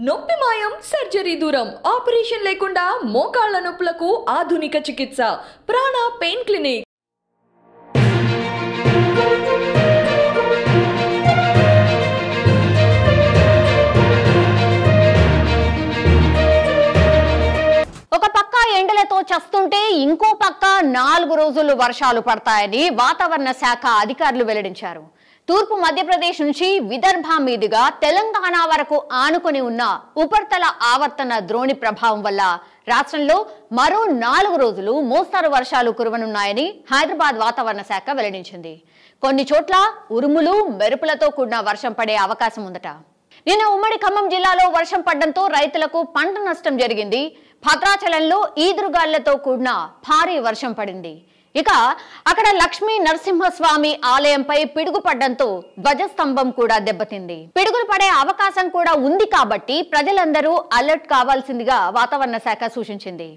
నొప్పి మాయం సర్జరీ దూరం ఆపరేషన్ లేకుండా మోకాళ్ల నొప్పులకు ఆధునిక చికిత్స ప్రాణ పెయిన్ క్లినిక్. ఒక పక్క ఎండలతో చస్తుంటే ఇంకో పక్క 4 రోజులు వర్షాలు పడతాయని వాతావరణ శాఖ అధికారులు వెల్లడించారు. తూర్పు మధ్యప్రదేశ్ నుంచి విదర్భ మీదుగా తెలంగాణ వరకు ఆనుకొని ఉన్న ఉపరితల ఆవర్తన ద్రోణి ప్రభావం వల్ల రాష్ట్రంలో మరో 4 రోజులు మోస్తరు వర్షాలు కురవనున్నాయని హైదరాబాద్ వాతావరణ శాఖ వెల్లడించింది. కొన్ని చోట్ల ఉరుములు మెరుపులతో కూడిన వర్షం పడే అవకాశం ఉందట. నిన్న ఉమ్మడి ఖమ్మం జిల్లాలో వర్షం పడడంతో రైతులకు పంట నష్టం జరిగింది. భద్రాచలంలో ఈదురుగాళ్లతో కూడిన భారీ వర్షం పడింది. ఇక అక్కడ లక్ష్మీ నరసింహస్వామి ఆలయంపై పిడుగు పడడంతో ధ్వజస్తంభం కూడా దెబ్బతింది. పిడుగులు పడే అవకాశం కూడా ఉంది కాబట్టి ప్రజలందరూ అలర్ట్ కావాల్సిందిగా వాతావరణ శాఖ సూచించింది.